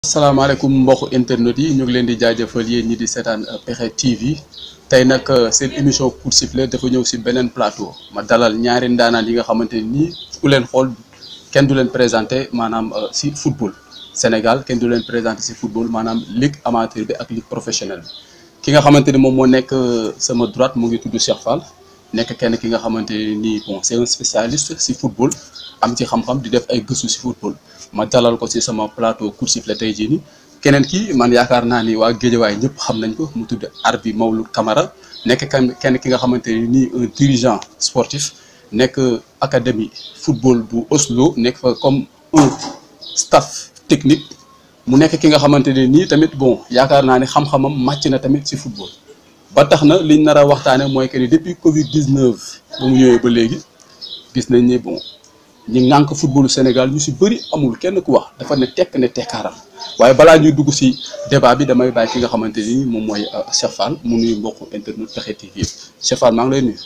asalaamaaleykum mbokku internet yi ñu ngi leen di jaajëfal yéen ñi di seetaan Pexxe TV tey nag seen émission Coup de Sifflet dafa ñëw si beneen plateau ma dalal ñaari ndaanaan yi nga xamante ni ku leen xool kenn du leen présenté maanaam si football Sénégal kenn du leen présenté si football maanaam ligue amateur bi ak ligue professionnelle bi ki nga xamante ni moom moo nekk sama droite mu ngi tudd Cheikh Fall nekk kenn ki nga xamante ni bon c'est un spécialiste si football am ci xam-xam di def ay gëstu si football ma dalal ko si sama plateau Coup de Sifflet tey jii nii keneen ki man yaakaar naa ni waa Géejawaay ñëpp xam nañ ko mu tudd Arbi Mawlud Camara nekk kenn ki nga xamante ni nii un dirigeant sportif nekk académie football bu Oslo nekk fa comme un staff technique mu nekk ki nga xamante ne nii tamit bon yaakaar naa ni xam-xamam màcc na tamit si football ba tax na liñ nar a waxtaane mooy que ni depuis Covid 19 ba mu ñëwee ba léegi gis nañ ni bon ñi ngànk footballu Sénégal ñu si bëri amul kenn ku wax dafa ne tekk ne tekkaaral waaye balaa ñuy dugg si débat bi damay bàyyi ki nga xamante ni moom mooy Cheikh Fall mu nuyu mbokku internet Pexxe TV yëpp Cheikh Fall maa ngi lay nuyu.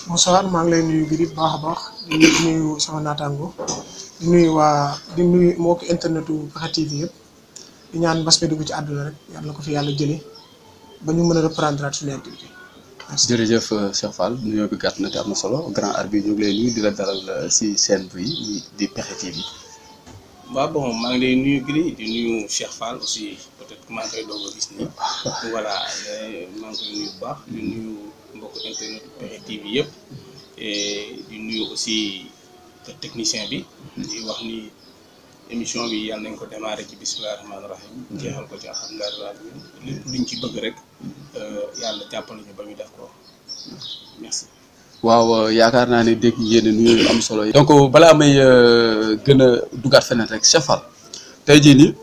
bonsoir maa ngi lay nuyu bi bu baax a baax di nuyu sama naataango di nuyu mbokku internetu Pexxe TV yëpp di ñaan mbas mi dugg ci àdduna rek yàlla na ko fi yàlla jëlee ba ñu mën a reprendre suñu activité. jërëjëf Cheikh Fall nuyoo bi gàtt na te am na solo grand Arbi ñu ngi lay nuyu di la dalal si chaîne bi di Pexxe TV. waaw bon maa ngi lay nuyu Gris di nuyu Cheikh Fall aussi peut-être que maa ngi koy doog a gis nii voilà maa ngi koy nuyu bu baax di nuyu mbokku internet Pexxe TV yëpp et di nuyu aussi technicien bi di wax ni émission bi yàlla nañ ko démarrer ci bismillahi rahmaani rahim jeexal ko ci alhamdulillahi rabbil alamin lépp luñ ci bëgg rek yàlla jàppale ñu ba ñu def ko merci. waaw yaakaar naa ne dégg ngeen ne nuyoo yu am solo yi. donc balaa may gën a dugaat feneen rek Cheikh Fall tey jii nii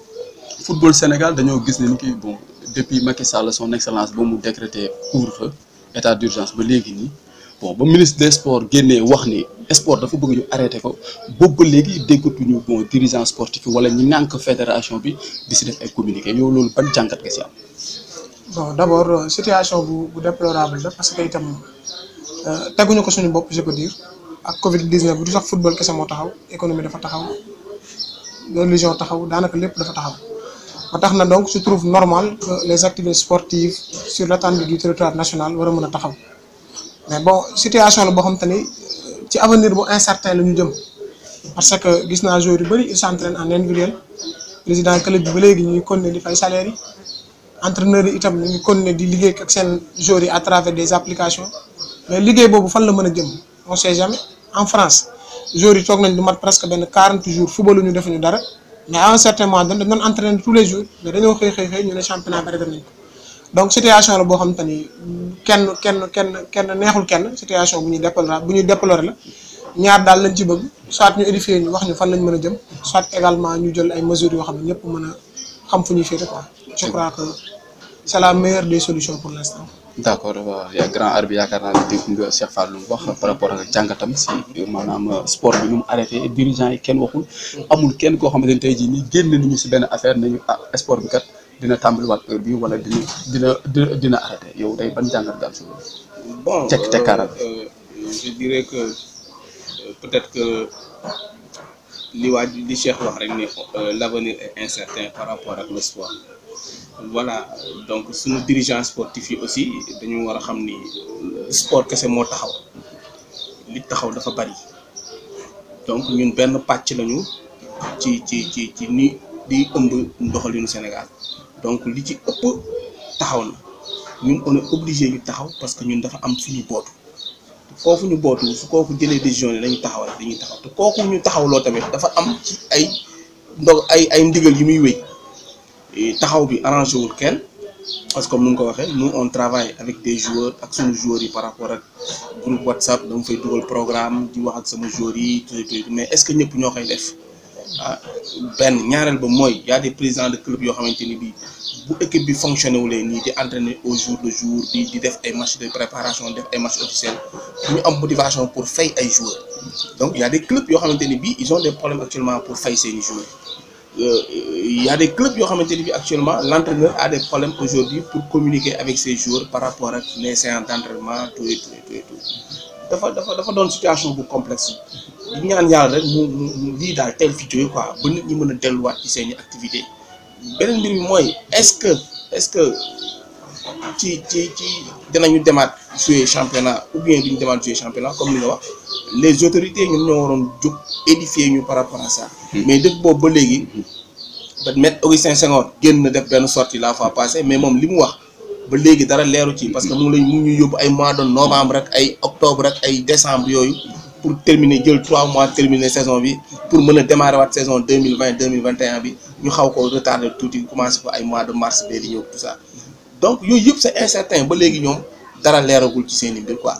football Sénégal dañoo gis ne ni ki bon depuis Macky Sall son excellence ba mu décrété couvre-feu état d'urgence ba léegi nii bon ba ministre des sports génnee wax ni sport dafa bëgg ñu arrêté ko boobu ba léegi déggatuñu bon dirigeant sportif yi wala ñi nànk fédération bi di si def ay communiqué yow loolu ban jàngat nga si am. bon d'abord situation bu déplorable la parce que itam teguñu ko suñu bopp je peux dire ak Covid 19 bi du sax football kese moo taxaw économie dafa taxaw religion taxaw daanaka lépp dafa taxaw ba tax na donc je trouve normal que les activités sportives sur l'étendue du territoire national war a mën a taxaw mais bon situation la boo xam te ni ci avenir bu incertain la ñu jëm parce que gis naa joueurs yu bëri ils s'entraînent en individuel président club bi ba léegi ñuy continuer di fay salaire yi entraîneurs yi itam ñu ngi continuer di liggéey ak seen joueurs yi à travers des applications mais liggéey boobu fan la mën a jëm on sait jamais en France joueurs yi toog nañ lu mat presque benn 40 jours football ñu defuñu dara mais à un certain moment dañ doon entraîner tous les jours mais dañoo xëy ñu ne championnat bi arrêté nañ ko donc situation la boo xam te ni kenn neexul kenn situation bu ñuy déplorer la ñaar daal lañ ci bëgg soit ñu édifier ñu wax ñu fan lañ mën a jëm soit également ñu jël ay mesures yoo xam ne ñëpp mën a xam fu ñuy féete quoi je crois que c'est la meilleure des solutions pour l'instant. d'accord yaa grand Arbi yaakaar naa ne dégg nga Cheikh Fall lu mu wax par rapport ak jàngatam si maanaam sport bi nu mu arrêté dirigeant yi kenn waxul amul kenn koo xamante ne tey jii nii génn nañu si benn affaire nañu sport bi kat dina tàmbaliwaat heure bi wala dina arrêté yow day ban jàngat nga am si loolu. bon tekkaaral je dirais que peut-être que li Cheikh wax rek ni l'avenir est incertain par rapport ak le sport. voilà donc suñu dirigeant sportif yi aussi dañu war a xam ni sport kese moo taxaw li taxaw dafa bari donc ñun benn pàcc lañu ci ni di ëmb ndoxalinu Sénégal donc li ci ëpp taxaw na ñun on est obligé ñu taxaw parce que ñun dafa am suñu bootu foofu ñu bootu su kooku jëlee décision yi dañuy taxaw rek dañuy taxaw te kooku ñu taxawloo tamit dafa am ci ay ndigal yi muy wéy. taxaw bi arrangé wul kenn parce que comme ni nga ko waxee nous on travaille avec des joueurs ak suñu joueurs yi par rapport ak groupe WhatsApp dama fay dugal programme di wax ak sama joueurs yi mais est-ce que ñëpp ñoo koy def benn ñaareel ba mooy y a des présidents de club yoo xamante ni bii bu équipe bi fonctionné wulee nii di entraîner au jour le jour di def ay matchs de préparation def ay matchs officiels du ñu am motivation pour fay ay joueurs donc y a des clubs yoo xamante ni bii ils ont des problèmes actuellement pour fay seeni joueurs. Il y a des clubs yoo xamante ni bi actuellement l'entraîneur a des problèmes aujourd'hui pour communiquer avec ses joueurs par rapport ak les séances d'entraînement tout dafa doon situation bu complexe di ñaan yàlla rek mu lii daal teel fi jóge quoi ba nit ñi mën a delluwaat ci seeni activité beneen mbir bi mooy est-ce que ci dinañu demaat jouer championnat ou bien duñu demaat jouer championnat comme li nga wax les autorités ñun ñoo waroon jóg édifier ñu par rapport à ça. mais depuis boobu ba léegi maître Augustin Senghor génn na def benn sortie la fois passée mais moom li mu wax ba léegi dara leeru ci parce que mu ngi ñuy yóbbu ay mois de novembre rek ay octobre rek ay décembre yooyu pour terminer jël 3 mois terminer saison bi pour mën a démarrer waat saison 2020-2021 bi ñu xaw ko retarder tuuti commencé ko ay mois de mars bee di ñëw tout ça donc yooyu yëpp c'est incertain ba léegi ñoom dara leeragul ci seen i mbir quoi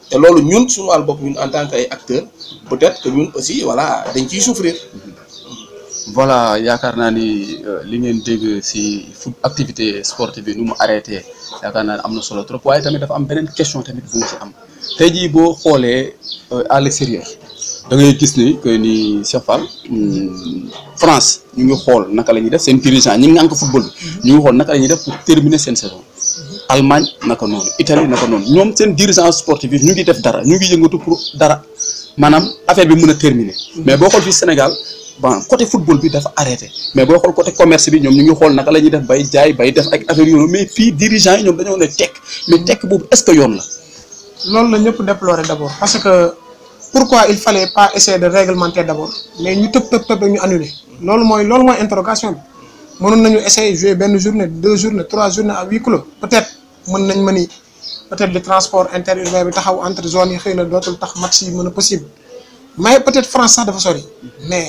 te loolu ñun suñu wàll bopp ñun en tant que ay acteurs peut-être que ñun aussi voilà dañ ciy souffrir. voilà yaakaar naa ni li ngeen dégg ci foot activité sportive bi nu mu arrêté yaakaar naa ne am na solo trop waaye tamit dafa am beneen question tamit bu mu ci am tey jii boo xoolee à l'extérieur da ngay gis ni que ni Cheikh Fall France ñu ngi xool naka la ñuy def seen dirigeant ñi ngànk football bi ñu ngi xool naka la ñuy def pour terminer seen saison Allemagne naka noonu Italie naka noonu ñoom seen dirigeant sportif bi ñu ngi def dara ñu ngi yëngatu pour dara maanaam affaire bi mën a terminer mais boo xool fii Sénégal bon côté football bi dafa arrêté mais boo xool côté commerce bi ñoom ñu ngi xool naka la ñuy def bay jaay bay def ak affaire yoonu mais fii dirigeant yi ñoom dañoo ne tekk mais tekk boobu est-ce que yoon la. loolu la ñëpp déplorer d'abord parce que pourquoi il fallait pas essayer de réglementer d'abord mais ñu tëb rek ñu annuler loolu mooy interrogation bi mënoon nañu essayer jouer benn journée 2 journées 3 journées à huis clos peut-être mën nañ mëni peut-être le transport interurbain bi taxaw entre zones yi xëy na dootul tax match yi mën a possible mais peut-être France sax dafa sori mais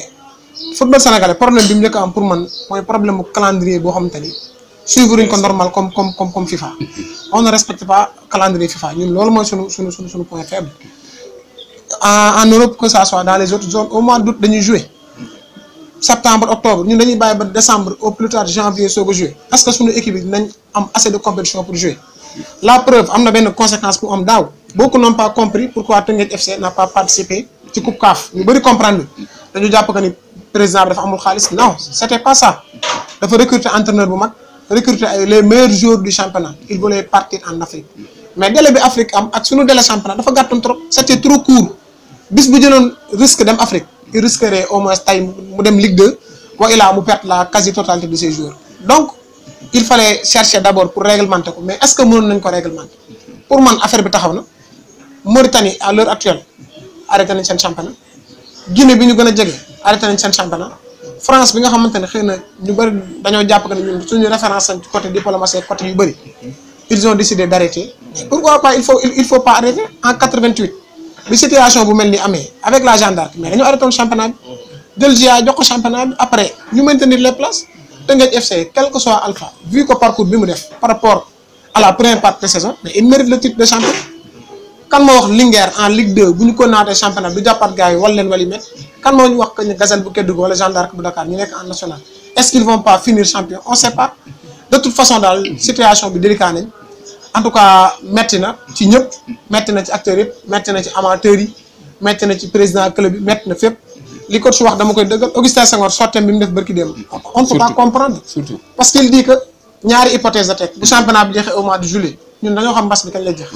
football sénégalais problème bi mu njëkk a am pour man mooy problème mu calendrier boo xamante ni suivre ñu ko normal comme FIFA on ne respecte pas calendrier FIFA ñun loolu mooy suñu point faible en Europe que ça soit dans les autres zones au mois d'août dañuy jouer septembre octobre ñun dañuy bàyyi ba décembre au plus tard janvier soog a jouer est-ce que suñu équipe yi dinañ am assez de compétition pour jouer la preuve am na benn conséquence bu am daaw beaucoup n'ont pas compris pourquoi Teungueth FC n'a pas participé ci coupe CAF ñu bëri comprendre dañu jàpp que ni président bi dafa amul xaalis non c'était pas ça dafa recruter entraîneur bu mag recruter les meilleurs joueurs du championnat il voulait partir en Afrique mais délai bi Afrique am ak suñu délai championnat dafa gàttoon trop c'était trop court bis bu jëloon risque dem Afrique il risquerait au moins tay mu dem Ligue 2 wa ilaa mu perte la quasi-totalité de ses joueurs donc il fallait chercher d'abord pour réglementer ko mais est-ce que mënoon nañ ko réglementer pour man affaire bi taxaw na Mauritanie à l'heure actuelle arrêté nañ seen championnat Guinée bi ñu gën a jege arrêté nañ seen championnat France bi nga xamante ne xëy na ñu bëri dañoo jàpp que ne ñun suñu référence ci côté diplomatie côté yu bëri ils ont décidé d'arrêter pourquoi pas il faut pas arrêter en 88 bi situation bu mel ni amee avec la Jeanne d'Arc mais dañoo arrêté woon championnat bi jël GIA jox ko championnat bi après ñu maintenir les places Teungueth FC quel que soit Alpha vu que parcours bi mu def par rapport à la première partie de saison mais il mérite le titre de champion kan moo wax Linguère en Ligue 2 bu ñu ko naatee championnat du jàppaat gars yi wala leen wali met kan moo ñu wax que ñu Gazelle bu Kédougou wala Jeanne d'Arc bu Dakar ñu nekk en national est-ce qu'ils vont pas finir champion on sait pas de toute façon daal situation bi délicat nañ en tout cas metti na ci ñëpp metti na ci acteurs yëpp metti na ci amateurs yi metti na ci président club bi metti na fépp li ko su wax dama koy dëggal Augustin Senghor sotteem bi mu def barki démb on peut pas comprendre surtout parce qu'il dit que ñaari hypothèse la teg bu championnat bi jeexee au mois de juillet ñun dañoo xam mbas bi kañ lay jeex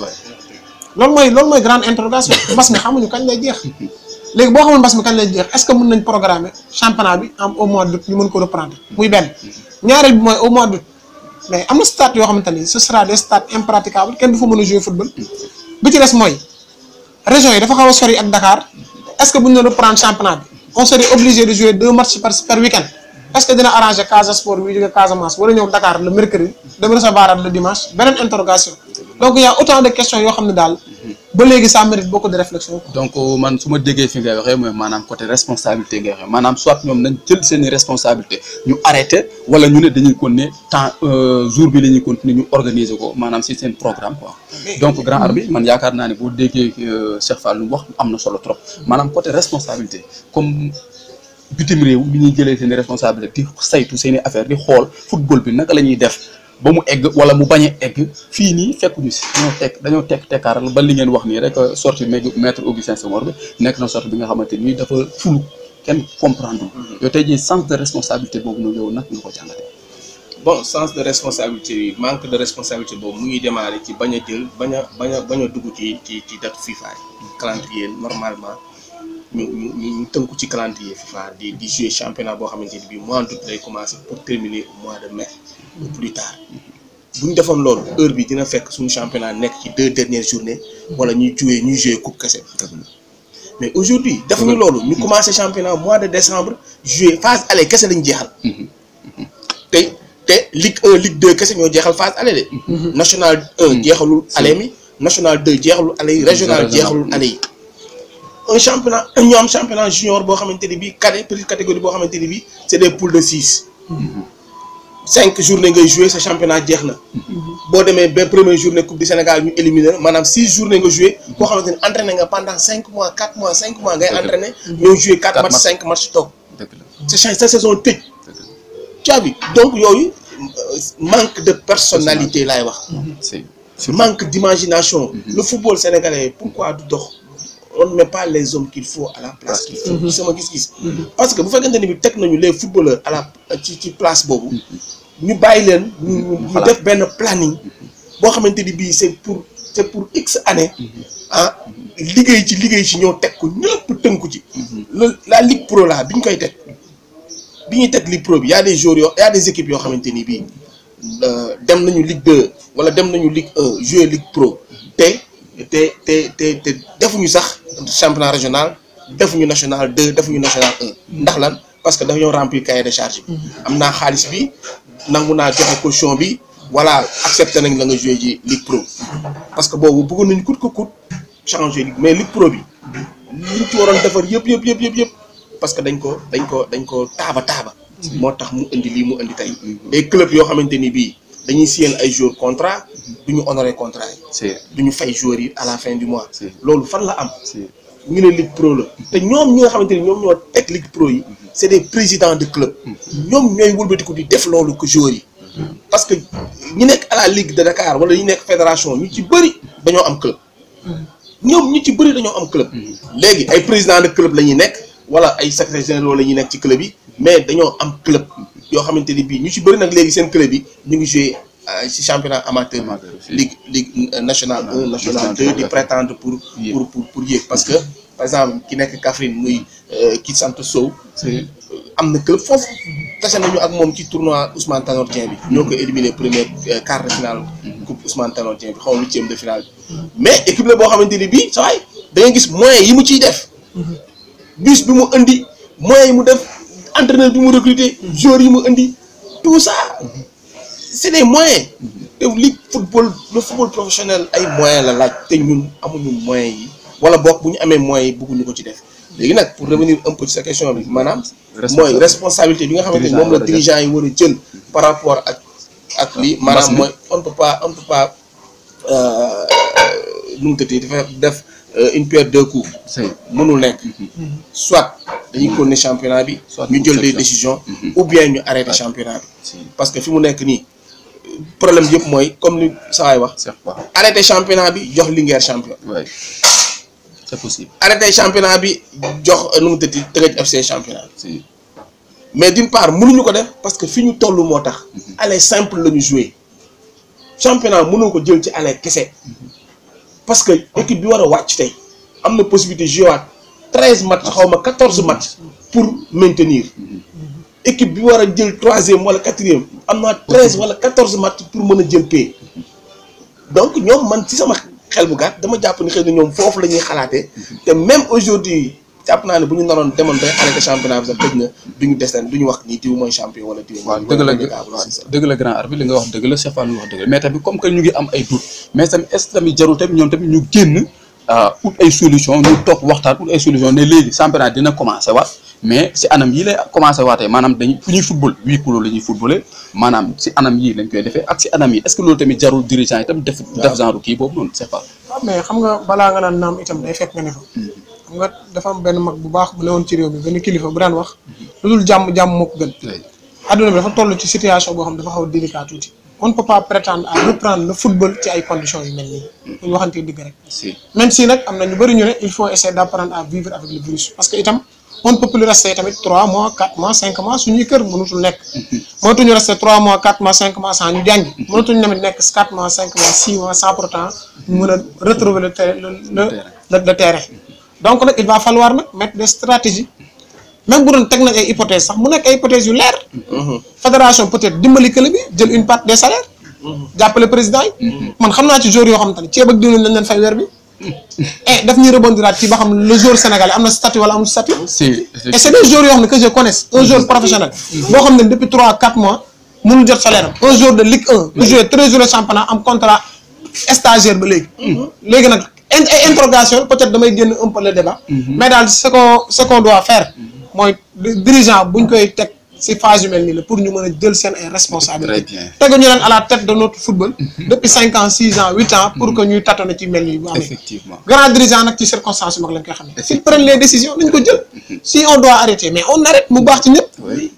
loolu mooy grande interrogation mbas mi xamuñu kañ lay jeex léegi boo xamul mbas mi kañ lay jeex est-ce que mën nañ programmer championnat bi am au mois d'août ñu mën ko reprendre muy benn ñaareel bi mooy au mois d'août mais am na stade yoo xamante ni ce sera des stades impraticables kenn du fa mën a jouer football bi ci des mooy régions yi dafa xaw a sori ak Dakar est-ce que bu ñu doon reprendre championnat bi on serait obligé de jouer 2 matchs par week-end est-ce que dina arranger Casa Sport bi jóge Casamance wala ñëw Dakar le mercredi dem recevoir le dimanche beneen interrogation donc il y a autant de questions yoo xam ne daal ba léegi ça mérite beaucoup de réflexion. donc man su ma déggee fi ngay waxee mooy maanaam côté responsabilité ngay waxee maanaam soit ñoom nañ jël seeni responsabilité ñu arrêté wala ñu ne dañuy continuer temps jour bi la ñuy continuer ñu organiser ko maanaam si seen programme quoi. donc grand arbitre man yaakaar naa ne boo déggee Cheikh Fall lu mu wax am na solo trop maanaam côté responsabilité comme bitim réew bi ñuy jëlee seeni responsabilité di saytu seeni affaire di xool football bi naka la ñuy def. ba mu egg wala mu bañ a egg fii nii fekkuñu si dañoo tekkaaral ba li ngeen wax nii rek sortie maître Augustin Senghor bi nekk na sortie bi nga xamante ni dafa fulu kenn comprendre yow tey jii sens de responsabilité boobu noonu yow nag nga ko jàngatee. bon sens de responsabilité bi manque de responsabilité boobu mu ngi démarrer ci bañ a dugg ci date FIFA yi calendrier normalement ñu tënku ci calendrier FIFA di jouer championnat boo xamante ni bii mois d'août lay commencer pour terminer au mois de mai ou plus tard bu ñu defoon loolu heure bi dina fekk suñu championnat nekk ci 2 dernières journées wala ñuy jouer coupe kese mais aujourd'hui defuñu loolu ñu commencer championnat mois de décembre jouer phase aller kese lañu jeexal te Ligue 1 Ligue 2 kese ñoo jeexal phase aller de national 1 jeexalul aller mi national 2 jeexalul aller yi régional jeexalul aller yi un championnat ñu am championnat junior boo xamante ni bii cadet petite catégorie boo xamante ni bii c'est des poules de 6 5 journées ngay jouer sa championnat jeex na boo demee ba première journée coupe du Sénégal ñu éliminer maanaam 6 journées nga jouer koo xamante ni entraîné nga pendant 5 mois 4 mois 5 mois ngay entraîné ñoo jouer 4 matchs 5 matchs toog sa saison tëj tu as vu donc yooyu manque de personnalité laay wax manque d'imagination le football sénégalais pourquoi du dox on ne met pas les hommes qu'il faut à la place qu'il faut sama gis-gis parce que bu fekkente ni bi teg nañu les footballeurs à la ci place boobu ñu bàyyi leen ñu def benn planning boo xamante ni bii c'est pour X années liggéey ci ñoo teg ko ñëpp tënku ci la Ligue Pro là bi ñu koy teg bi ñuy teg Ligue Pro bi y a des joueurs y a des équipes yoo xamante ni bii dem nañu Ligue 2 wala dem nañu Ligue 1 jouer Ligue Pro te defuñu sax championnat régional defuñu national 2 defuñu national 1 ndax lan parce que dañoo remplir cahier de charge bi am naa xaalis bi nangu naa joxe caution bi voilà accepté nañ la nga jouer ji Ligue Pro parce que boobu bëggoon nañu coûte que coûte changer Ligue mais Ligue Pro bi liñ ci waroon defar yëpp parce que dañ ko taaba moo tax mu indi lii mu indi tey des clubs yoo xamante ni bii dañuy signer ay joueurs contrat du ñu honorer contrat yi du ñu fay joueurs yi à la fin du mois loolu fan la am ñu ne Ligue Pro la te ñoom ñi nga xamante ni ñoom ñoo teg Ligue Pro yi c'est des présidents de club ñoom ñooy wëlbatiku di def loolu que joueurs yi parce que ñi nekk à la Ligue de Dakar wala ñi nekk fédération ñu ci bëri dañoo am club ñoom ñu ci bëri dañoo am club léegi ay présidents de club la ñuy nekk wala ay secrétaires généraux la ñuy nekk ci club yi mais dañoo am club yoo xamante ni bii ñu ci bëri nag léegi seen club yi ñu ngi jouer ci championnat amateur ligue nationale 1 nationale 2 di prétendre pour yéeg parce que par exemple ki nekk Kaffrine muy ki sant Sow am na club foofu tase nañu ak moom ci tournoi Ousmane Tanor Dieng bi ñoo ko éliminé première quart de finale coupe Ousmane Tanor Dieng bi xaw ma 8e de finale bi mais équipe la boo xamante ni bii saa waay da ngay gis moyens yi mu ciy def bus bi mu indi moyens yi mu def entraîneur bi mu recruter joueurs yi mu indi tout ça c'est des moyens te ligue le football professionnel ay moyens la laaj te ñun amuñu moyens yi wala bokk bu ñu amee moyens yi bëgguñu ko ci def léegi nag pour revenir un peu ci sa question bi maanaam mooy responsabilité bi nga xamante ni moom la dirigeant yi war a jël par rapport ak lii maanaam mooy on ne peut pas nu mu tëddee dafa def une pierre deux coups mënul nekk soit dañuy continuer championnat bi ñu jël des décisions ou bien ñu arrêter championnat bi parce que fi mu nekk nii problème bi yëpp mooy comme li sawaay wax arrêter championnat bi jox Linguère champion c'est possible arrêter championnat bi jox nu mu tëddee Teungueth FC championnat bi mais d'une part mënuñu ko def parce que fi ñu toll moo tax aller simple la ñu jouer championnat mënoo ko jël ci aller kese parce que équipe bi war a wàcc tey am na possibilité jouer waat 13 matchs xaw ma 14 matchs pour maintenir équipe bi war a jël 3e wala 4e am naa 13 wala 14 matchs pour mën a jël paie donc ñoom man ci sama xel bu gàtt dama jàpp ni xëy na ñoom foofu la ñuy xalaatee te même aujourd'hui jàpp naa ne bu ñu naroon demoon bay arrêté championnat bi sax tëj na duñu deseen duñu wax ni diw mooy champion wala diw waaw dëgg la grand arbitre li nga wax dëgg la Cheikh Fall wax dëgg la mais tamit comme que ñu ngi am ay doute mais tamit est-ce que tamit jarul tamit ñoom tamit ñu génn ut ay solution ñu toog waxtaan ut ay solution ne léegi championnat dina commencé waat mais si anam yii lay commencé waatee maanaam dañuy fu ñuy football huis clos la ñuy footballé maanaam si anam yii lañ koy defee ak si anam yi est-ce que loolu tamit jarul dirigeant yi tam def genre kii boobu noonu Cheikh Fall waaw mais xam nga balaa nga naan naam itam day fekk nga ne fa xam nga dafa am benn mag bu baax bu newoon ci réew mi benn kilifa bu daan wax lu dul jàmm moo ko gën adduna bi dafa toll ci situation boo xam dafa xaw a délicat tuuti on ne peut pas prétendre à reprendre le football ci ay conditions yu mel nii bu ñu waxantee dëgg rek même si nag am na ñu bëri ñu ne il faut essayer d'apprendre à vivre avec le virus parce que itam on ne peut plus rester tamit 3 mois 4 mois 5 mois suñuy kër mënutul nekk mënatuñu rester 3 mois 4 mois 5 mois sans ñu jàngi mënatuñu tamit nekk 4 mois 5 mois 6 mois sans pourtant ñu mën a retrouver le terrain donc nag il va falloir nag mettre des stratégies même bu doon teg nañ ay hypothèses sax mu nekk ay hypothèses yu leer. fédération peut-être dimbali club bi jël une part des salaires. jàppale président yi. man xam naa ci joueurs yoo xamante ne ceeb ak diwlin lañ leen fay weer bi. et daf ñuy rebondiraat ci ba xam le joueur sénégalais am na statut wala amul statut. Et c'est des joueurs yoo xam ne que je connais un joueur professionnel. boo xam ne depuis 3-4 mois mënul jot salaire am. un joueur de Ligue 1 bu joué 13 jours de championnat am contrat stagiaire ba léegi. léegi nag ay interrogation peut-être damay génn un peu le débat. mais daal ce qu'on doit faire. mooy dirigeant buñ koy teg ci phase yu mel nii la pour ñu mën a jël seen ay responsabilités. teguñu leen à la tête de notre football. depuis 5 ans 6 ans 8 ans pour que ñuy tâtonner ci mel nii bu amee. effectivement grand dirigeant nag ci circonstances yu mag lañ koy xam ne. s'ils prennent les décisions nañ ko jël. si on doit arrêter mais on arrête mu baax ci ñëpp.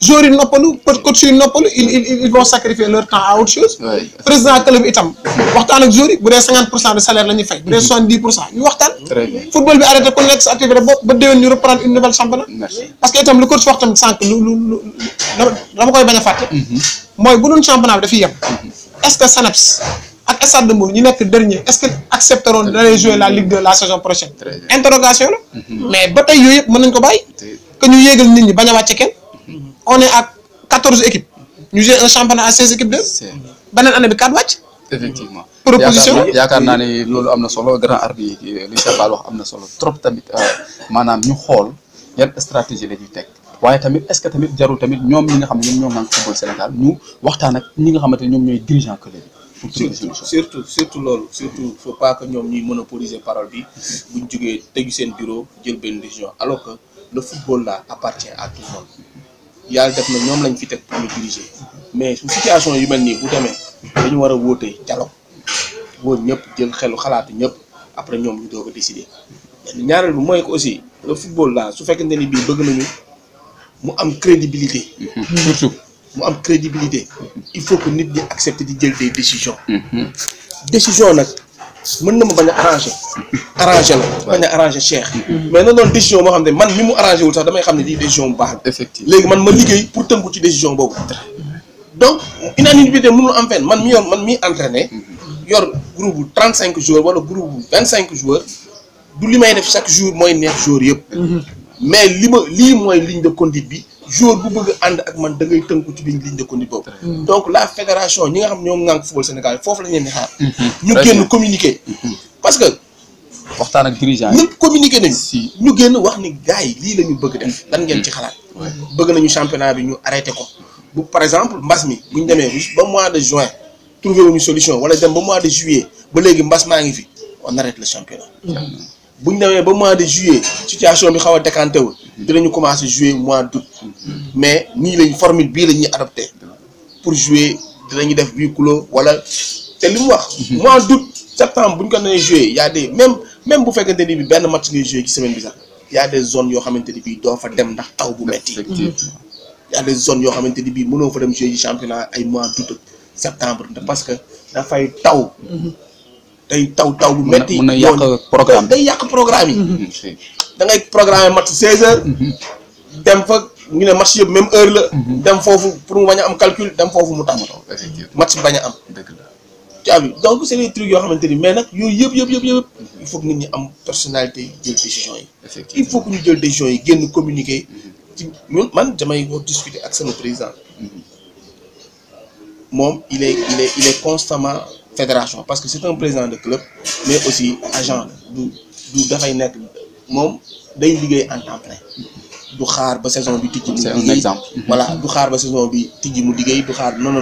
joueurs yi noppalu coach yi noppalu ils vont sacrifier leur temps à autre chose. président club itam waxtaan ak joueurs yi bu dee 50% de salaire la ñuy fay. bu dee 70% ñu waxtaan. football bi arrêté ku nekk sa activité bopp ba déwén ñu reprendre une nouvelle championnat. parce que itam lu coach wax tamit sànq dama koy bañ a fàtte. mooy bu doon championnat bi dafiy yem. est-ce que SNEIPS ak Stade de Mbour ñu nekk dernier est-ce que accepteront d'aller jouer la Ligue 2 la saison prochaine. interrogation la. mais ba tey yooyu yëpp mën nañ ko bàyyi. que ñu yéegal nit ñi bañ a wàcce kenn. on est à 14 équipes. ñu jouer un championnat à 16 équipes de. beneen année bi 4 wàcc. effectivement proposition yaakaar naa ne loolu am na solo grand arbitre li Cheikh Fall wax am na solo trop tamit maanaam ñu xool yan stratégie la ñuy teg. waaye tamit est-ce que tamit jarul tamit ñoom ñi nga xam ne ñoom ñoo naan football Sénégal ñu waxtaan ak ñi nga xamante ne ñoom ñooy dirigeant club bi. surtout loolu surtout faut pas que ñoom ñuy monopoliser parole bi buñ jógee tegu seen bureau jël benn décision alors que le football là appartient à tout le monde yàlla def na ñoom lañ fi teg pour ñu diriger mais su situation yu mel nii bu demee dañu war a wóote dialogue wóor ñëpp jël xelu xalaatu ñëpp après ñoom ñu doog a décider ñaareel bi mooy que aussi le football là su fekkente ni bii bëgg nañu mu am crédibilité. surtout mu am crédibilité il faut que nit ñi accepter di jël des décisions. décision nag mën na ma bañ a arranger. arranger la bañ a arranger Cheikh. mais na doon décision boo xam ne man mi mu arrangé wul sax damay xam ne lii décision bu baax la. effectivement léegi man ma liggéey pour tënku ci décision boobu. donc unanimité mënul am fenn man mi entraîné. yor groupe bu 35 joueurs wala groupe bu 25 joueurs du li may def chaque jour mooy neex joueurs yëpp. mais lii mooy ligne de conduite bi joueur bu bëgg ànd ak man da ngay tënku ci ligne de conduite boobu. donc la fédération ñi nga xam ñoom ngànk football Sénégal foofu la ñu leen di xaar. ñu génn communiquer. parce que waxtaan ak dirigeant yi ñëpp communiquer nañu. ñu génn wax ni gars yi lii la ñu bëgg def lan ngeen ci xalaat. bëgg nañu championnat bi ñu arrêté ko. bu par exemple mbas mi bu ñu demee ba mois de juin trouvé wuñu solution wala dem ba mois de juillet ba léegi mbas maa ngi fi on arrête le championnat. bu ñu demee ba mois de juillet situation bi xaw a décanté wul dinañu commencer jouer mois d'août mais nii lañ formule bii la ñuy adopté pour jouer dinañu def huis clos wala te li mu wax. mois d'août septembre bu ñu ko nee jouer y a des même bu fekkente ni bi benn match ngay jouer ci semaine bi sax y a des zones yoo xamante ni bii doo fa dem ndax taw bu metti y a des zones yoo xamante ni bii mënoo fa dem jouer ci championnat ay mois d'août septembre parce que dafay taw. day taw bu metti mën na yàq programme day yàq programme yi. da ngay programme match 16h. dem fa ñu ne match yëpp même heure la. dem foofu pour mu bañ a am calcul dem foofu mu taw. match bañ a am. dëgg la caa bi donc c'est des trucs yoo xamante ni mais nag yooyu yëpp il faut que nit ñi am personnalité jël décision yi. il faut que ñu jël décision yi génn communiquer. ci ñun man damay ko discuter ak sama président. moom il est constamment fédération parce que c'est un président de club mais aussi agent du dafay nekk moom day liggéey en temps plein du xaar ba saison bi tijji. c'est un exemple. voilà du xaar ba saison bi tijji mu liggéey du xaar non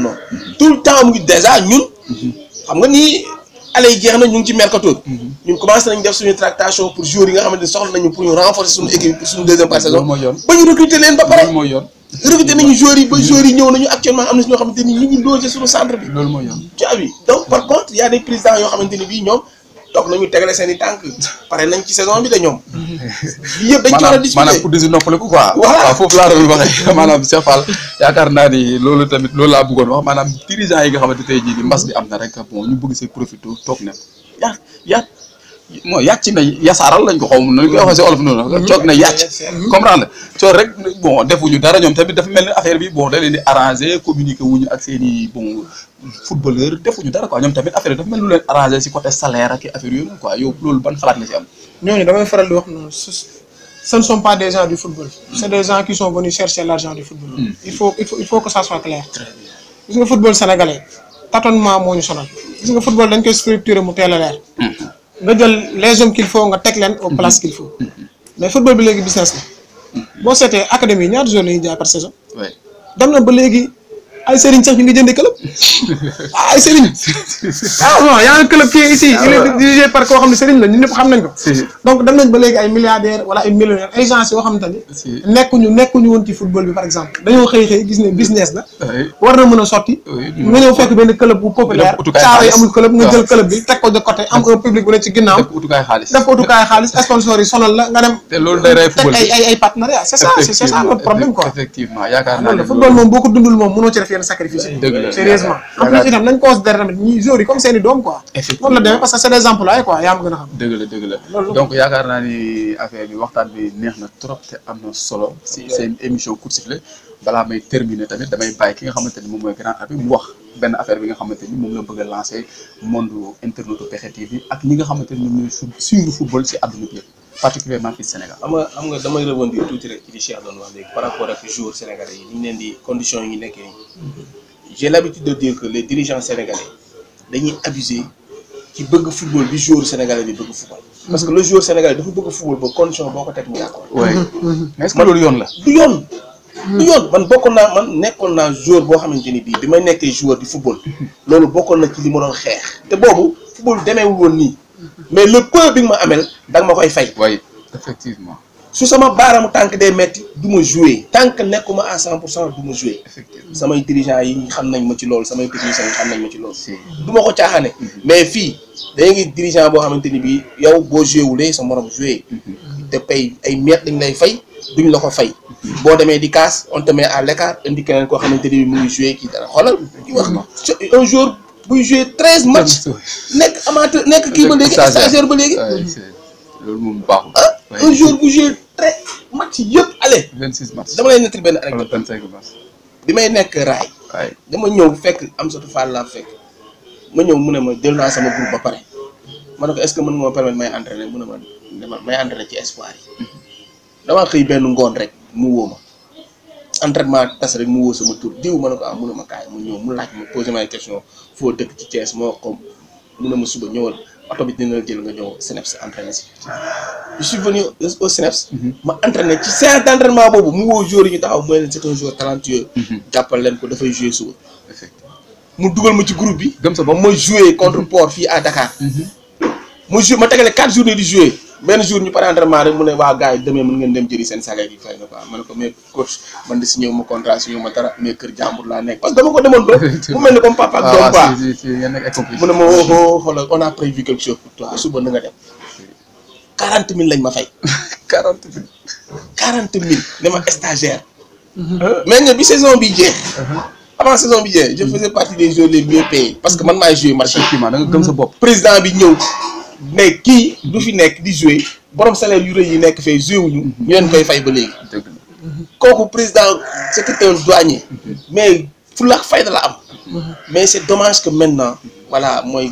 tout le temps mu ngi déjà ñun. xam nga ni allez jeex na ñu ngi ci mercato. ñun commencé nañu def suñu tractation pour joueurs yi nga xamante ne soxla nañu pour ñu renforcer suñu équipe pour suñu deuxième partie saison. ba ñu recruter leen ba pare. recruter nañu joueurs yi ba joueurs yi ñëw nañu actuellement am na si ñoo xamante ni ñu ngi loger suñu centre bi. loolu mooy yoon. tu as vu donc par contre y a des présidents yoo xamante ni bii ñoom toog nañu tegale seen i tànk pare nañ ci saison bi de ñoom. yëpp dañ ci war a discuter maanaam pour di si noppaleku quoi. voilà waaw foofu laa doon waxee maanaam Cheikh Fall yaakaar naa ni loolu tamit loolu laa bëggoon wax maanaam dirigeants yi nga xamante tey jii ni mbas bi am na rek bon ñu bëgg see profité toog ne mooy yàcc na yasaaral lañ ko xaw ma nu ñu koy waxee si olof noonu. coog na yàcc. comprendre coog rek bon defuñu dara ñoom tamit dafa mel ni affaire bi bon da leen di arrangé communiqué wuñu ak seen i bon footballeur defuñu dara quoi ñoom tamit affaire dafa mel lu leen arrangé si côté salaire ak affaire yooyu quoi yow loolu ban xalaat nga si am. ñooñu damay faral di wax noonu ce ne sont pas des gens du football. c'est des gens qui sont venus chercher l'argent du football. il faut que ça soit clair. gis nga football sénégalais tâtonnement moo ñu sonal. gis nga football dañ koy structuré mu teel a leer. nga jël les hommes qu'il faut nga teg leen aux places qu'il faut. mais football bi léegi business la. boo seetee académie ñaata joueurs la ñuy jaay par saison. dem na ba léegi ay sëriñ sax ñu ngi jëndee club. ay sëriñ. bon y a un club qui est ici. il est dirigé par koo xam ne sëriñ la ñun ñëpp xam nañ ko. donc dem nañ ba léegi ay milliardaires wala ay millionnaires ay gens yoo xamante ni. nekkuñu woon ci football bi par exemple. dañoo xëy gis ne business la. war na mën a sotti. nga ñëw fekk benn club bu populaire. saa yi amul club nga jël club bi teg ko de côté am un public bu ne ci ginnaaw. def ko utukaay xaalis sponsor yi sonal la nga dem. te loolu day rey football bi ay partenariat c'est ça notre problème quoi. effectivement yaakaar naa ne football moom boo ko dundul moom mënoo ci def yenn sacrifice yi. sérieusement en plus itam nañ considérer tamit ñi joueurs yi comme seen i doom quoi. noonu la demee parce que c'est des employés quoi yaa ma gën a xam. dëgg la donc yaakaar naa ni affaire bi waxtaan bi neex na trop te am na solo si seen émission Coup de Sifflet balaa may terminer tamit damay bàyyi ki nga xamante ni moom mooy grand abi mu wax benn affaire bi nga xamante ni moom la bëgg a lancer monde internetu PEXE TV ak ñi nga xamante ni ñoom ñooy suivre football si àdduna bi yëpp particulièrement fii Sénégal. xam nga damay rebondir tuuti rek ci li Cheikh doon wax léegi par rapport ak joueurs sénégalais yi ñu leen di conditions yi ñu nekkee nii. J'ai l'habitude de dire que les dirigeants sénégalais dañuy abuser ci bëgg football bi joueur sénégalais bi bëgg football. parce que le joueur sénégalais dafa bëgg football ba condition boo ko teg mu yàqu. oui mais est-ce que loolu yoon la. du yoon man nekkoon naa joueur boo xamante ni bii bi may nekkee joueur di football. loolu bokkoon na ci li ma doon xeex. te boobu football demeewul woon nii. mais le peu bi nga ma amel da nga ma koy fay. oui effectivement. su sama baaraamu tànk day metti du ma jouer tant que nekkuma à 100% du ma jouer. effectivement samay dirigeants yi xam nañ ma ci loolu samay techniciens yi xam nañ ma ci loolu. du ma ko caaxaane. mais fii da ngay gis dirigeant boo xamante ni bii yow boo joué wulee sa morom joué. te pay ay mètres dañ lay fay duñ la ko fay. boo demee di casse on te met à l'écart indi keneen koo xamante ni bii mu ngi joué kii dara xoolal ki wax un jour buy joué 13 matchs nekk amateur nekk kii ba léegi stagiaire ba léegi. loolu moom baaxul. un jour bu joué 13 matchs yëpp allez. 26 matchs dama lay nettali benn anecdote. 25 matchs. bi may nekk raay. dama ñëw fekk Amsatou Fall laa fekk ma ñëw mu ne ma jël naa sama groupe ba pare ma ne ko est-ce que mën nga ma permettre may entraîner mu ne ma may entraîner ci espoir yi. damaa xëy benn ngoon rek mu woo ma entraînement tas rek mu woo sama tur diw ma ne ko mu ne ma kaay mu ñëw mu laaj ma posé ma ay question foo dëkk ci Thiès moo ko mu ne ma suba ñëwal oto bi dina la jël nga ñëw CNEPS entraîner si. je suis venu au CNEPS. ma entraîner ci séance d'entraînement boobu mu woo joueur yi ñu taxaw mooy leen c'est un joueur talentueux. jàppal leen ko dafay jouer suba. mu dugal ma ci groupe bi. gëm sa bopp mooy jouer contre Port fii à Dakar. mu jouer ma tegale 4 journées di jouer benn jour ñu pare entraînement rek mu ne waa gars yi demee mën ngeen dem jëri seen salaire yi fay na quoi ma ne ko mais coach man de signé wu ma contrat signé wu ma dara mais kër jàmbur laa nekk parce que dama ko demoon ba mu mel ni comme papa ak doom quoi mu ne ma xoolal on a prévu quelque chose pour toi suba na nga dem 40 000 lañ ma fay 40 000 ne ma stagiaire mais nga bi saison bi jeex avant saison bi jeex je faisais partie des joueurs les mieux payés parce que man maay jouer marché effectivement da nga gëm sa bopp président bi ñëw mais kii du fi nekk di jouer borom salaire yu rëy yi nekk fee jouer wuñu ñu leen koy fay ba léegi kooku président c'était un douanier mais fulla ak fayda la am mais c'est dommage que maintenant voilà mooy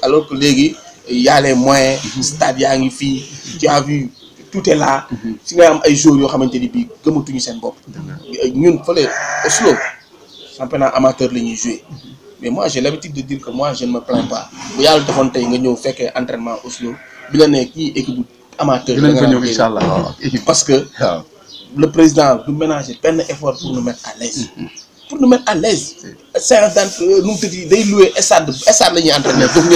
alors que léegi y a les moyens stade yaa ngi fii tu as vu tout est là si nga am ay joueurs yoo xamante ni bii gëmatuñu seen bopp ñun fële Oslo championnat amateur la ñuy jouer mais moi j'ai l'habitude de dire que moi je ne me plains pas bu yàlla defoon tey nga ñëw fekkee entraînement Oslo bi la ne kii équipe bu amateur dinañ fa ñëw inchallah parce que le président du ménager benn effort pour nous mettre à l'aise séance d'entraînement nu mu tëdd day louer stade la ñuy entraîner foofu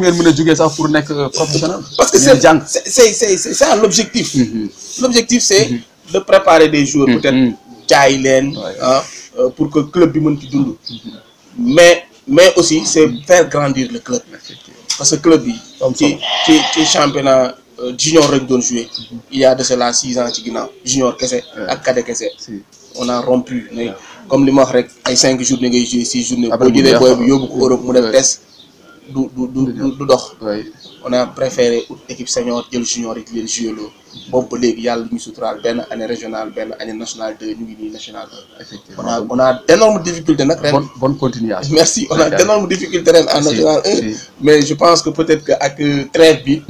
ngeen mën a jógee sax pour nekk professionnel parce que c'est ça l'objectif l'objectif c'est de préparer des joueurs peut-être jaay leen pour que club bi mën ci dund mais aussi c'est faire grandir le club parce que club bi ci championnat junior rek doon jouer il y a de cela 6 ans ci ginnaaw junior kese ak cadet kese on a rompu comme li ma wax rek ay 5 journées ngay jouer 6 journées boo jëlee booy bi yóbbu ko Europe mu def test du dox. on a préféré équipe senior jël junior yi leen joué loo boobu ba léegi yàlla ñu suturaal benn année régionale benn année nationale 2 ñu ngi nii nationale 1. effectivement on a d'énormes difficultés nag ren. bonne continuation. merci on a d'énormes difficultés ren en nationale 1. mais je pense que peut-être que ak trêve bi.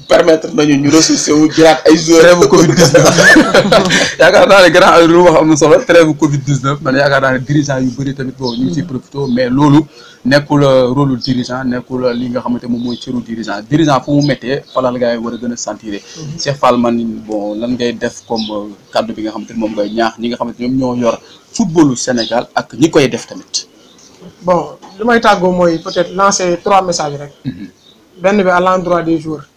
permettre nañu ñu ressourcer wu jëlaat ay joueurs. trêve Covid 19 yaakaar naa ne grand lu wax am na solo trêve Covid 19 man yaakaar naa ne dirigeant yu bëri tamit boobu ñu ngi ciy profité mais loolu nekkul rôle dirigeant nekkul li nga xamante moom mooy cëru dirigeant fu mu méttee falal gars yi war a gën a sentir. Cheikh Fall man bon lan ngay def comme kaddu bi nga xamante ne moom ngay ñaax ñi nga xamante ñoom ñoo yor footballu Sénégal ak ñi koy def tamit. bon li may tàggoo mooy peut-être lancer 3 messages rek. benn bi à l'endroit des joueurs.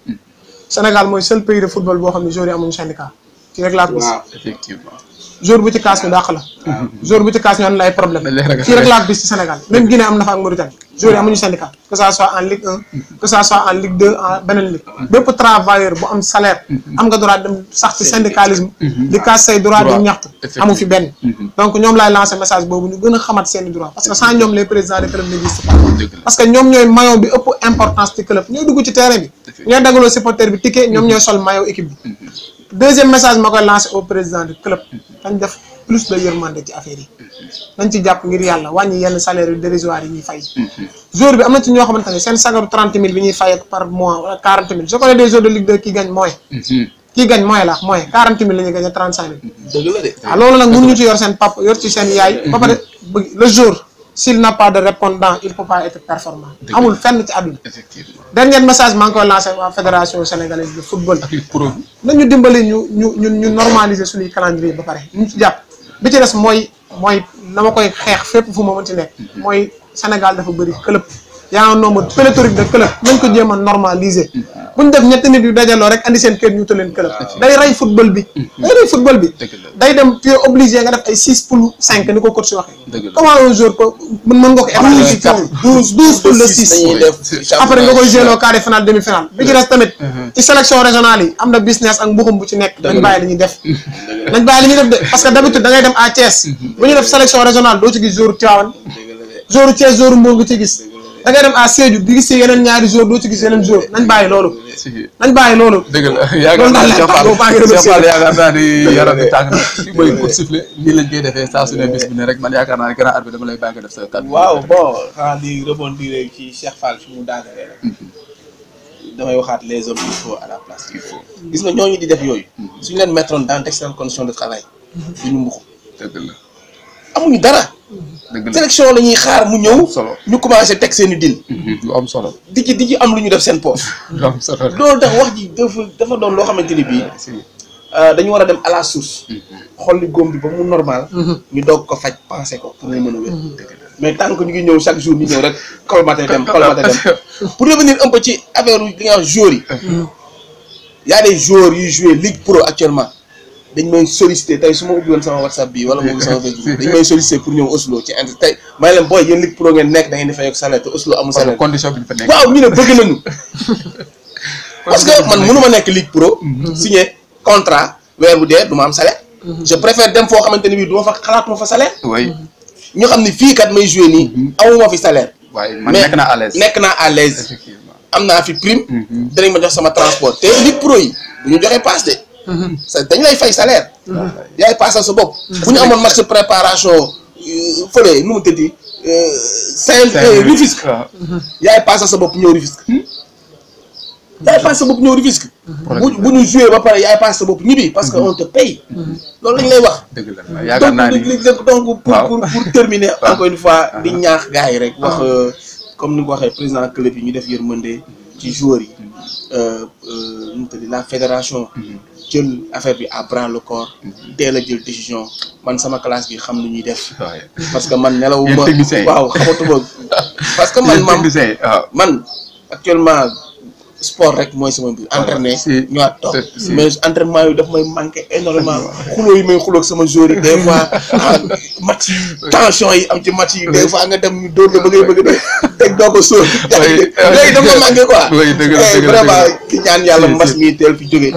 Sénégal mooy seul pays de football boo xam ne joueurs yi amuñu syndicat ci rek laa ko gis. effectivement. joueur bu ci kaas ñu dàq la. joueur bu ci kaas ñu am la ay problème ci rek laa ko gis ci Sénégal même Guinée am na fa ak Mauritanie. joueurs yi amuñu syndicat que ça soit en Ligue 1 que ça soit en Ligue 2 en beneen ligue. bépp travailleur bu am salaire. am nga droit dem sax ci syndicalisme. di kaas say droit di ñaxtu. amu fi benn. donc ñoom laay lancer message boobu ñu gën a xamat seen i droit parce que sans ñoom les présidents de club n'existent pas. parce que ñoom ñooy maillot bi ëpp importance ci club ñooy dugg ci terrain bi. ñooy dagaloo supporter bi ticket ñoom ñooy sol maillot équipe bi. deuxième message ma koy lancer au président du club dañ def plus de yërmande ci affaire yi nañ ci jàpp ngir yàlla wàññi yenn salaire yu dérisoire yi ñuy fay. joueur bi am na ci ñoo xamante ne seen sagaru 30 000 bi ñuy fay par mois wala 40 000 je connais des joueurs de Ligue 2 qui gagnent moins. kii gagne moins la moins 40 000 la ñuy gagné 35 000. dëgg la de. waaw loolu nag mënuñu ci yor seen papa yor ci seen yaay. ba pare le jour s'il n'a pas de répondant il peut pas être performant. amul fenn ci àdduna. effectivement. dernier message maa ngi koy lancé waa fédération sénégalaise de football. nañu dimbali ñu normaliser suñuy calendrier ba pare ñu ci jàpp bi ci des mooy dama koy xeex fépp fu ma mënti nekk. mooy Sénégal dafa bëri club. y a un nombre pléthorique de club nañ ko jéem a normaliser. bu ñu def ñetti nit yu dajaloo rek andi seen kër ñu tëleen club. day rey football bi. day rey football bi. day dem tu es obligé nga def ay 6 poules 5 ni ko coach si waxee. comment un jour ko mën nga ko évaluer ci 12 poules de 6. après nga koy jouer au quart de finale demi-finale. bi ci des tamit ci sélection régionale yi am na business ak mbuxum bu ci nekk. nañ bàyyi li ñuy def. nañ bàyyi li ñuy def de parce que d'habitude da ngay dem à Thiès. bu ñu def sélection régionale doo ci gis joueur Tivaouane. joueur Thiès joueur Mbour nga ci gis. da ngay dem à Sédhiou di gis yeneen ñaari joueurs doo ci gis yeneen joueurs nañ bàyyi loolu. nañ bàyyi loolu. dëgg la yaakaar naa ne Cheikh Fall yaakaar naa ni yaram bi tàng na fi mooy pour siffler nii lañ koy defee saa su ne bis bi ne rek man yaakaar naa ne grand arbitre dama lay bàyyi nga def sa kàddu. waaw bon xanaa di rebondir ci Cheikh Fall fi mu daanee rek. damay waxaat les hommes il faut à la place il faut. gis nga ñooñu di def yooyu. suñu leen mettroon dans d'excellentes conditions de travail. duñu mbuxu. dëgg la amuñu dara. dëgg la sélection la ñuy xaar mu ñëw. ñu commencé teg seen i dil. lu am solo. di ci am lu ñu def seen poche. lu am solo loolu tax wax ji dafa doon loo xamante ni bii. dañu war a dem à la source. xolli góom bi ba mu normal. ñu doog ko faj pensé ko pour mu mën a wér. mais tant que ñu ngi ñëw chaque jour ñu ñëw rek colmaté dem pour revenir un peu ci affaire li nga wax joueurs yi. y a des joueurs yuy jouer Ligue Pro actuellement. dañ may solliciter tey su ma ubbi woon sama WhatsApp bi wala moom sama Facebook dañ may solliciter pour ñëw Oslo ci int tey may leen booy yéen Ligue Pro ngeen nekk da ngeen di fay ak salaire te Oslo amul salaire. condition bi ñu fa nekk. waaw ñu ne bëgg nañu. parce que man mënu ma nekk Ligue Pro. signé contrat weer bu dee du ma am salaire. je préfère dem foo xamante ni bii du ma fa xalaatuma fa salaire. oui. ñu xam ni fii kat may joué nii. amuma fi salaire. waaye man nekk naa à l'aise. nekk naa à l'aise. effectivement am naa fi prime. danañ ma jox sama transport te Ligue Pro yi bu ñu joxee passe de. dañ lay fay salaire. yaay paasal sa bopp. bu ñu amoon match préparation fële nu mu tëddi. Rufisque. yaay paasal sa bopp ñëw Rufisque. yaay paasal sa bopp ñëw Rufisque. bu ñu joué ba pare yaay paasal sa bopp ñibbi parce que on te paye. loolu lañ lay wax. dëgg la yaakaar naa ni donc pour terminer encore une fois di ñaax gars yi rek wax comme ni nga ko waxee président club yi ñu def yërmande ci joueurs yi. nu mu tëddi la fédération. jël affaire bi à bras le corps teel a jël décision man sama classe bi xam lu ñuy def parce que man nelawuma waaw xamatuma parce que man actuellement sport rek mooy sama mbir. entraîner si ñëwaat toog si mais entraînement yi daf may manqué énormément xuloo yi may xuloo ak sama joueur yi des fois match yi tension yi am ci match yi des fois nga dem ñu dóor la ba ngay bëgg de teg doo ko sóor léegi daf ma manqué quoi vraiment ki ñaan yàlla mbas mi teel fi jógee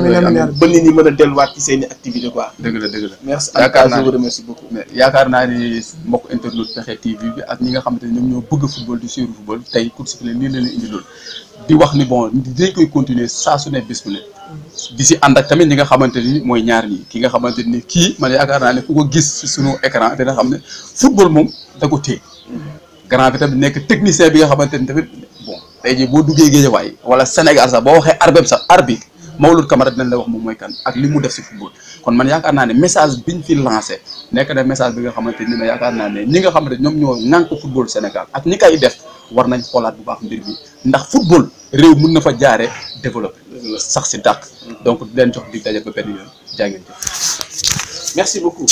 ba nit ñi mën a delluwaat ci seen i activité quoi. dëgg la dëgg la merci yaakaar naa je vous remercie beaucoup. mais yaakaar naa ni mbokk internet Pexxe TV bi ak ñi nga xamante ne ñoom ñoo bëgg football di suivre football tey Court Sifflet nii la leen indi loolu di wax ni bon dinañ koy continuer saa su ne bés bu ne di si ànd ak tamit ñi nga xamante ni mooy ñaar ñi ki nga xamante ni kii man yaakaar naa ne ku ko gis si sunu écran dina xam ne football moom da ko téye grand bi tamit nekk technicien bi nga xamante ni tamit bon tey jii boo duggee Guédiawaye wala Sénégal sax boo waxee arbitre Mawlud Camara dinañ la wax moom mooy kan ak li mu def si football kon man yaakaar naa ne message biñ fi lancé nekk na message bi nga xamante ni ma yaakaar naa ne ñi nga xamante ñoom ñoo ŋànk football Sénégal ak ñi koy def war nañ xoolaat bu baax mbir bi ndax football réew mën na fa jaaree développé sax si dàq donc di leen jox dig daje ba benn yoon jaa ngeen jëf merci beaucoup.